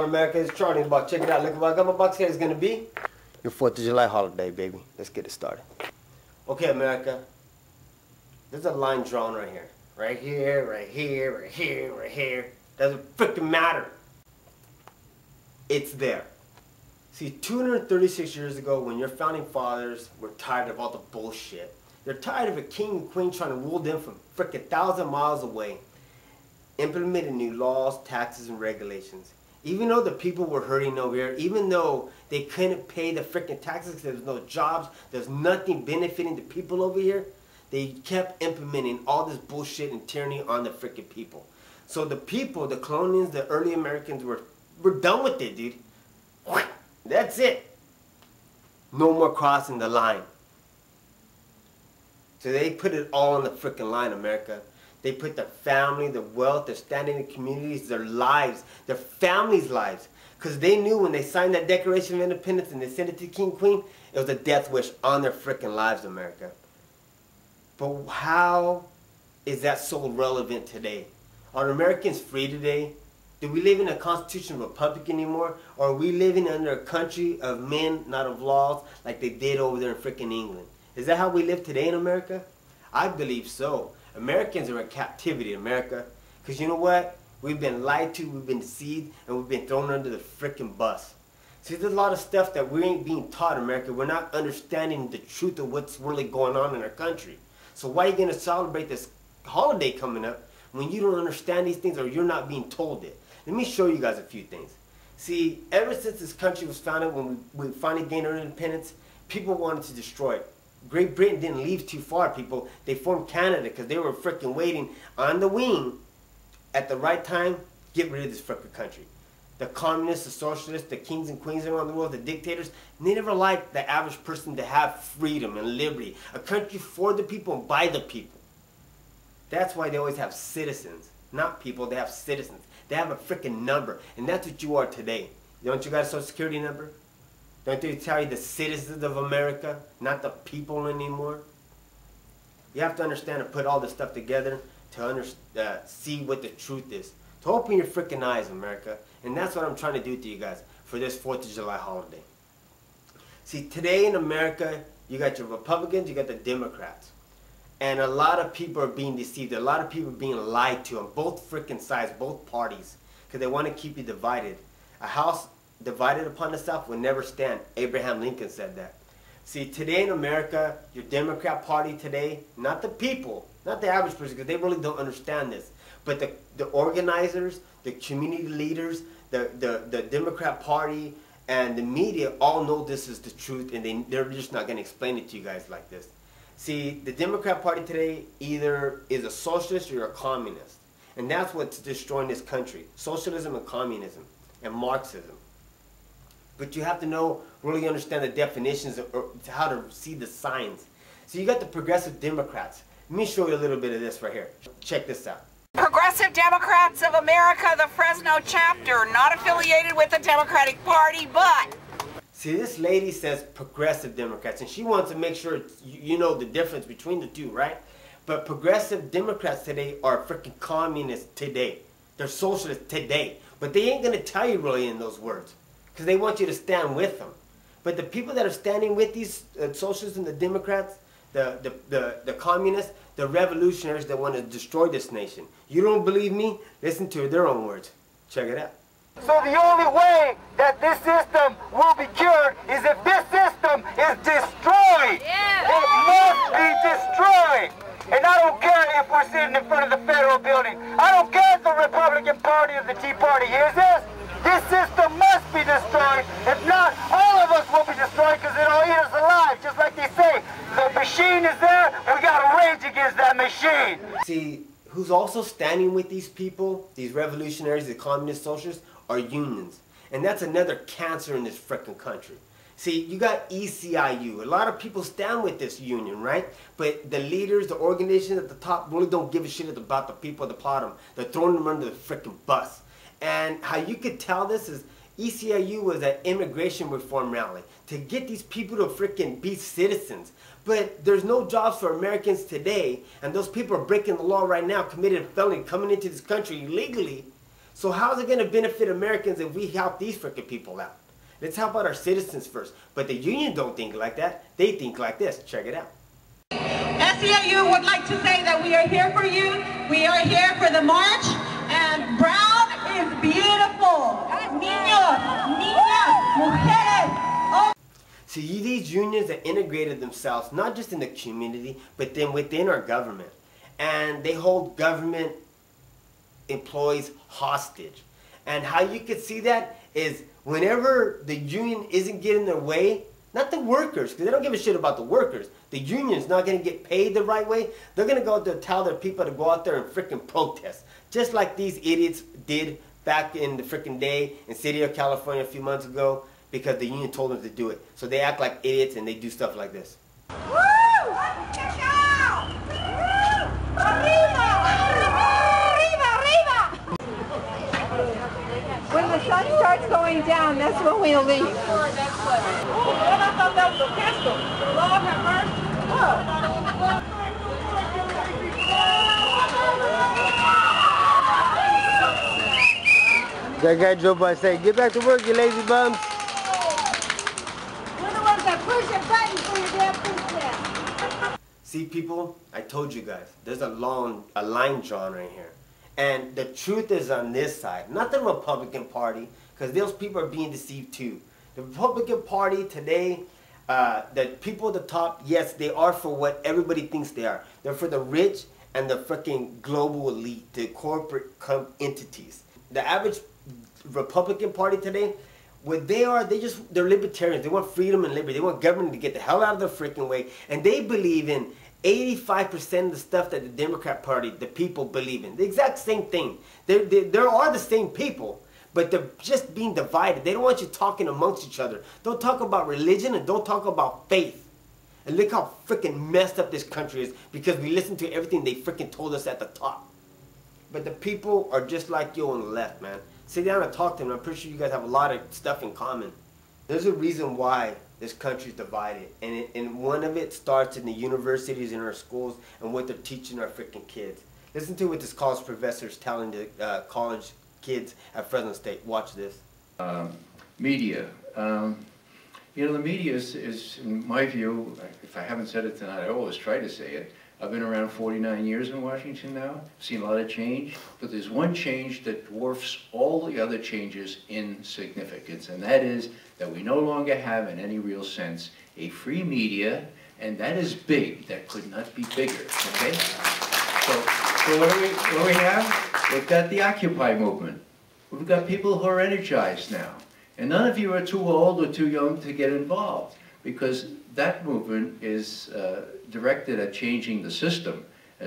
on, America? It's Charlie in the box. Check it out. Look what I got my box here. It's going to be your 4th of July holiday, baby. Let's get it started. Okay, America. There's a line drawn right here. Right here, right here, right here, right here. Doesn't freaking matter. It's there. See, 236 years ago, when your founding fathers were tired of all the bullshit, they're tired of a king and queen trying to rule them from freaking 1,000 miles away, implementing new laws, taxes, and regulations. Even though the people were hurting over here, even though they couldn't pay the freaking taxes because there's no jobs, there's nothing benefiting the people over here, they kept implementing all this bullshit and tyranny on the freaking people. So the people, the colonials, the early Americans were done with it, dude. That's it. No more crossing the line. So they put it all on the freaking line, America. They put their family, their wealth, their standing in the communities, their lives, their families' lives. Because they knew when they signed that Declaration of Independence and they sent it to King and Queen, it was a death wish on their freaking lives, America. But how is that so relevant today? Are Americans free today? Do we live in a constitutional republic anymore? Or are we living under a country of men, not of laws, like they did over there in freaking England? Is that how we live today in America? I believe so. Americans are in captivity in America. Because you know what? We've been lied to, we've been deceived, and we've been thrown under the freaking bus. See, there's a lot of stuff that we ain't being taught in America. We're not understanding the truth of what's really going on in our country. So why are you going to celebrate this holiday coming up when you don't understand these things or you're not being told it? Let me show you guys a few things. See, ever since this country was founded, when we finally gained our independence, people wanted to destroy it. Great Britain didn't leave too far, people. They formed Canada because they were freaking waiting on the wing at the right time, get rid of this freaking country. The communists, the socialists, the kings and queens around the world, the dictators, they never liked the average person to have freedom and liberty. A country for the people and by the people. That's why they always have citizens. Not people, they have citizens. They have a freaking number. And that's what you are today. Don't you got a social security number? Don't they tell you the citizens of America, not the people anymore? You have to understand and put all this stuff together to see what the truth is. To open your freaking eyes, America. And that's what I'm trying to do to you guys for this 4th of July holiday. See, today in America, you got your Republicans, you got the Democrats. And a lot of people are being deceived. A lot of people are being lied to on both freaking sides, both parties. Because they want to keep you divided. A house divided upon itself will never stand. Abraham Lincoln said that. See, today in America, your Democrat Party today, not the people, not the average person, because they really don't understand this, but the organizers, the community leaders, the Democrat Party, and the media all know this is the truth, and they're just not going to explain it to you guys like this. See, the Democrat Party today either is a socialist or a communist, and that's what's destroying this country. Socialism and communism and Marxism. But you have to know, really understand the definitions or how to see the signs. So you got the progressive Democrats. Let me show you a little bit of this right here. Check this out. Progressive Democrats of America, the Fresno chapter, not affiliated with the Democratic Party, but... See, this lady says progressive Democrats, and she wants to make sure you know the difference between the two, right? But progressive Democrats today are freaking communists today. They're socialists today. But they ain't going to tell you really in those words. Because they want you to stand with them. But the people that are standing with these socialists and the Democrats, the communists, the revolutionaries that want to destroy this nation. You don't believe me? Listen to their own words. Check it out. So the only way that this system will be cured is if this system is destroyed. Yeah. It must be destroyed. And I don't care if we're sitting in front of the federal building. I don't care if the Republican Party or the Tea Party hears this. This system must be destroyed. If not, all of us will be destroyed because it'll eat us alive. Just like they say, the machine is there, we got to rage against that machine. See, who's also standing with these people, these revolutionaries, the communist socialists, are unions. And that's another cancer in this frickin' country. See, you got ECIU. A lot of people stand with this union, right? But the leaders, the organizations at the top really don't give a shit about the people at the bottom. They're throwing them under the frickin' bus. And how you could tell this is ECIU was an immigration reform rally to get these people to freaking be citizens. But there's no jobs for Americans today, and those people are breaking the law right now, committed a felony, coming into this country illegally. So how's it going to benefit Americans if we help these freaking people out? Let's help out our citizens first. But the union don't think like that. They think like this. Check it out. SEIU would like to say that we are here for you. We are here for the march. And brown is beautiful. Niños, niñas, mujeres. Oh. See, these unions have integrated themselves, not just in the community, but then within our government. And they hold government employees hostage. And how you can see that is whenever the union isn't getting their way, not the workers, because they don't give a shit about the workers. The union's not going to get paid the right way. They're going to go out there and tell their people to go out there and freaking protest. Just like these idiots did back in the freaking day in the city of California a few months ago, because the union told them to do it. So they act like idiots and they do stuff like this. Woo! Arriba! When the sun starts going down, that's when we'll leave. I thought that was a pistol. Lord have mercy. That guy drove by saying, "Get back to work, you lazy bums." We're the ones that push your buttons for your damn footsteps. See, people, I told you guys, there's a line drawn right here. And the truth is on this side, not the Republican Party, because those people are being deceived too. The Republican Party today, the people at the top, yes, they are for what everybody thinks they are. They're for the rich and the freaking global elite, the corporate entities. The average Republican Party today, what they are, they're libertarians. They want freedom and liberty. They want government to get the hell out of their freaking way. And they believe in 85% of the stuff that the Democrat Party, the people, believe in. The exact same thing. There are the same people, but they're just being divided. They don't want you talking amongst each other. Don't talk about religion and don't talk about faith. And look how freaking messed up this country is because we listen to everything they freaking told us at the top. But the people are just like you on the left, man. Sit down and talk to them. I'm pretty sure you guys have a lot of stuff in common. There's a reason why this country's divided, and one of it starts in the universities and our schools and what they're teaching our freaking kids. Listen to what this college professor is telling the college kids at Fresno State. Watch this. Media. You know, the media is, in my view, if I haven't said it tonight, I always try to say it. I've been around 49 years in Washington now, seen a lot of change, but there's one change that dwarfs all the other changes in significance, and that is that we no longer have, in any real sense, a free media, and that is big. That could not be bigger, okay? So what do we have? We've got the Occupy movement. We've got people who are energized now, and none of you are too old or too young to get involved, because that movement is directed at changing the system,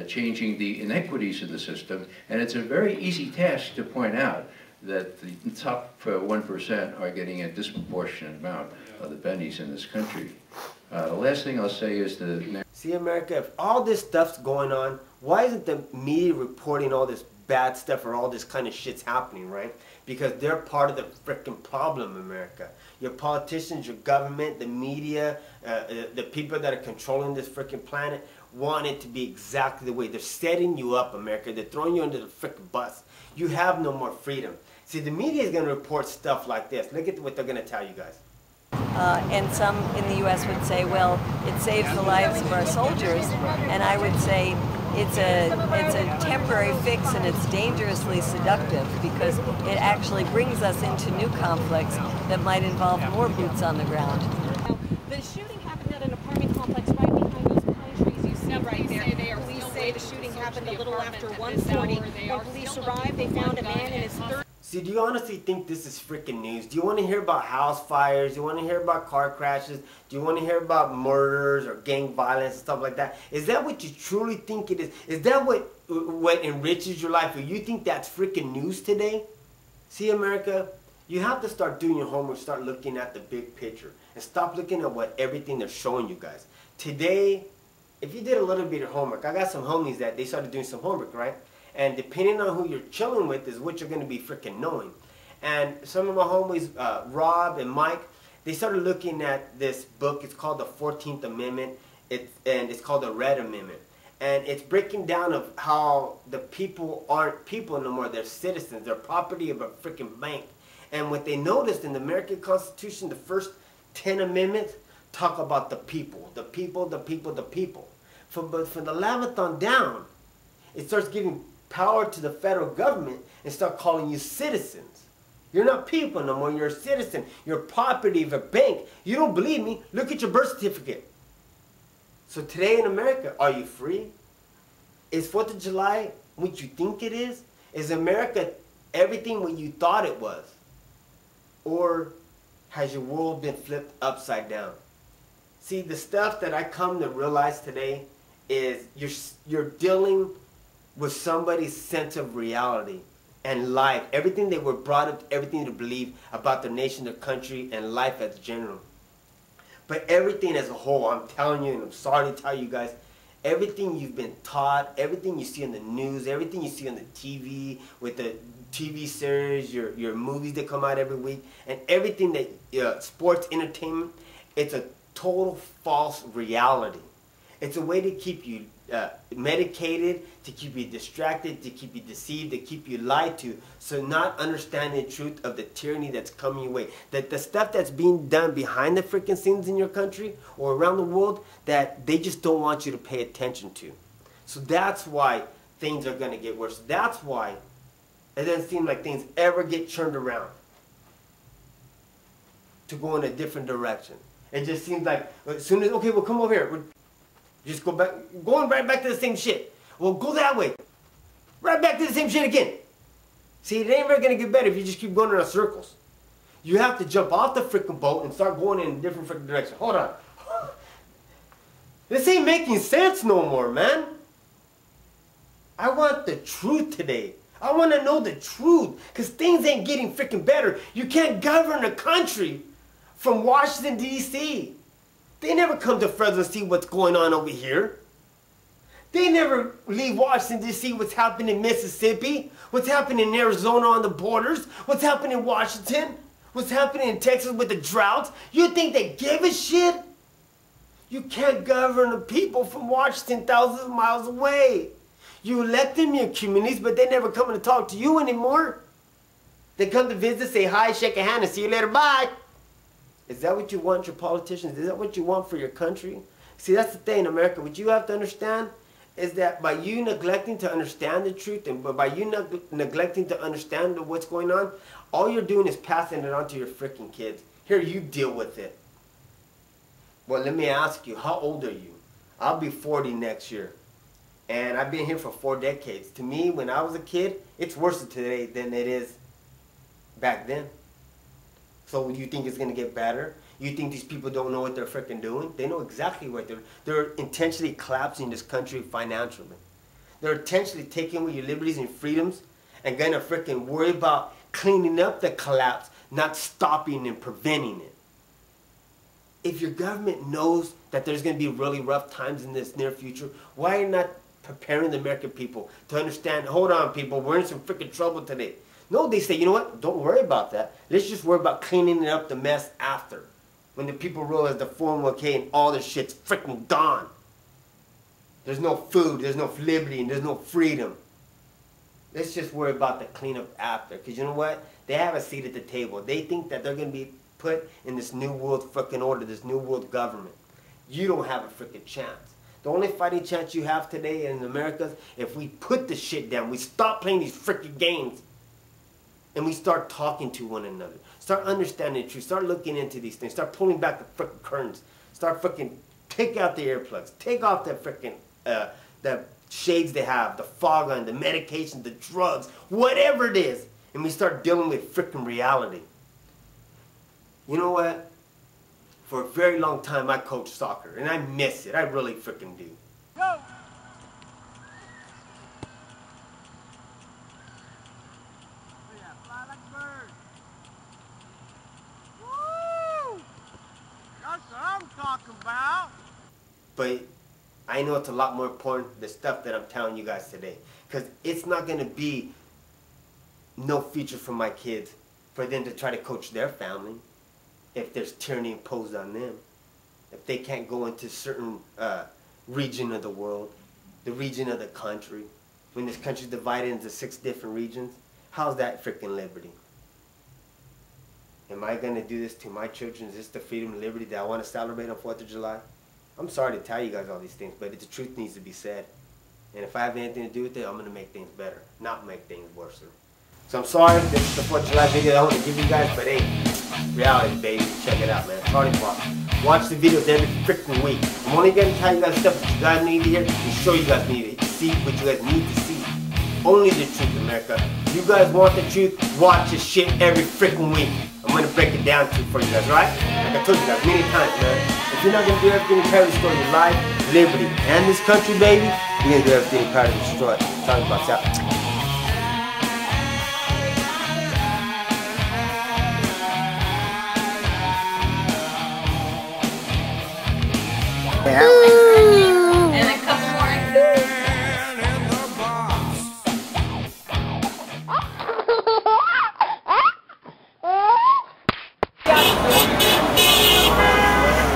changing the inequities in the system, and it's a very easy task to point out that the top 1% are getting a disproportionate amount of the bennies in this country. The last thing I'll say is that... See, America, if all this stuff's going on, why isn't the media reporting all this bad stuff or all this kind of shit's happening, right? Because they're part of the frickin' problem, America. Your politicians, your government, the media, the people that are controlling this frickin' planet want it to be exactly the way. They're setting you up, America. They're throwing you under the frickin' bus. You have no more freedom. See, the media is going to report stuff like this. Look at what they're going to tell you guys. And some in the U.S. would say, well, it saves the lives of our soldiers. And I would say it's a temporary fix, and it's dangerously seductive because it actually brings us into new conflicts that might involve more boots on the ground. The shooting happened at an apartment complex right behind those pine trees you see right there. Police say the shooting happened a little after 1:40. When police arrived, they found a man in his 30s. See, do you honestly think this is freaking news? Do you want to hear about house fires? Do you want to hear about car crashes? Do you want to hear about murders or gang violence and stuff like that? Is that what you truly think it is? Is that what enriches your life? Or you think that's freaking news today? See, America, you have to start doing your homework, start looking at the big picture, and stop looking at everything they're showing you guys. Today, if you did a little bit of homework, I got some homies that they started doing some homework, right? And depending on who you're chilling with is what you're going to be freaking knowing. And some of my homies, Rob and Mike, they started looking at this book. It's called the 14th Amendment, and it's called the Red Amendment. And it's breaking down of how the people aren't people no more. They're citizens. They're property of a freaking bank. And what they noticed in the American Constitution, the first 10 amendments talk about the people. The people, the people, the people. But from the 11th on down, it starts giving power to the federal government and start calling you citizens. You're not people no more. You're a citizen. You're property of a bank. You don't believe me? Look at your birth certificate. So today in America, are you free? Is 4th of July what you think it is? Is America everything what you thought it was? Or has your world been flipped upside down? See, the stuff that I come to realize today is you're dealing with somebody's sense of reality and life. Everything they were brought up, everything to believe about their nation, their country, and life as general. But everything as a whole, I'm telling you, and I'm sorry to tell you guys, everything you've been taught, everything you see on the news, everything you see on the TV, with the TV series, your movies that come out every week, and everything that, sports, entertainment, it's a total false reality. It's a way to keep you medicated, to keep you distracted, to keep you deceived, to keep you lied to, so not understanding the truth of the tyranny that's coming your way. That the stuff that's being done behind the freaking scenes in your country or around the world that they just don't want you to pay attention to. So that's why things are going to get worse. That's why it doesn't seem like things ever get turned around to go in a different direction. It just seems like as soon as, okay, well, come over here. Just go back, going right back to the same shit. Well, go that way. Right back to the same shit again. See, it ain't ever going to get better if you just keep going in circles. You have to jump off the freaking boat and start going in a different freaking direction. Hold on. This ain't making sense no more, man. I want the truth today. I want to know the truth, because things ain't getting freaking better. You can't govern a country from Washington, D.C. They never come to Fresno to see what's going on over here. They never leave Washington to see what's happening in Mississippi, what's happening in Arizona on the borders, what's happening in Washington, what's happening in Texas with the droughts. You think they give a shit? You can't govern the people from Washington thousands of miles away. You elect them in your communities, but they never come to talk to you anymore. They come to visit, say hi, shake a hand, and see you later, bye. Is that what you want your politicians? Is that what you want for your country? See, that's the thing in America. What you have to understand is that by you neglecting to understand the truth, and by you neglecting to understand what's going on, all you're doing is passing it on to your freaking kids. Here, you deal with it. Well, let me ask you, how old are you? I'll be 40 next year. And I've been here for 4 decades. To me, when I was a kid, it's worse today than it is back then. So you think it's going to get better? You think these people don't know what they're freaking doing? They know exactly what they're intentionally collapsing this country financially. They're intentionally taking away your liberties and freedoms and going to freaking worry about cleaning up the collapse, not stopping and preventing it. If your government knows that there's going to be really rough times in this near future, why are you not preparing the American people to understand, hold on people, we're in some freaking trouble today. No, they say, you know what, don't worry about that. Let's just worry about cleaning up the mess after. When the people realize the 401k and all this shit's freaking gone. There's no food, there's no liberty, and there's no freedom. Let's just worry about the cleanup after. Because you know what? They have a seat at the table. They think that they're going to be put in this new world freaking order, this new world government. You don't have a freaking chance. The only fighting chance you have today in America, if we put the shit down, we stop playing these freaking games, and we start talking to one another. Start understanding the truth. Start looking into these things. Start pulling back the freaking curtains. Start freaking take out the earplugs. Take off the freaking the shades they have, the fog on, the medication, the drugs, whatever it is. And we start dealing with freaking reality. You know what? For a very long time I coached soccer, and I miss it. I really freaking do. Go! Fly like a bird. Woo! That's what I'm talking about. But I know it's a lot more important, the stuff that I'm telling you guys today. Because it's not going to be no future for my kids for them to try to coach their family if there's tyranny imposed on them. If they can't go into certain region of the world, the region of the country. When this country's divided into 6 different regions, how's that freaking liberty? Am I going to do this to my children? Is this the freedom and liberty that I want to celebrate on 4th of July? I'm sorry to tell you guys all these things, but the truth needs to be said. And if I have anything to do with it, I'm going to make things better, not make things worse. So I'm sorry, this is the 4th of July video I want to give you guys, but hey, reality, baby. Check it out, man. CHARLIEINTHEBOX. Watch the videos every freaking week. I'm only going to tell you guys stuff that you guys need to hear and show you guys need to see what you guys need to see. Only the truth, America. If you guys want the truth, watch this shit every freaking week. I'm going to break it down for you guys, right? Like I told you guys many times, man. If you're not going to do everything in power to restore your life, liberty, and this country, baby, you're going to do everything in power to destroy it. CHARLIEINTHEBOX out. And a couple more.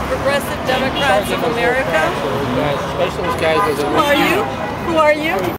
Progressive Democrats of America. Specialist guys. Who are you? Who are you?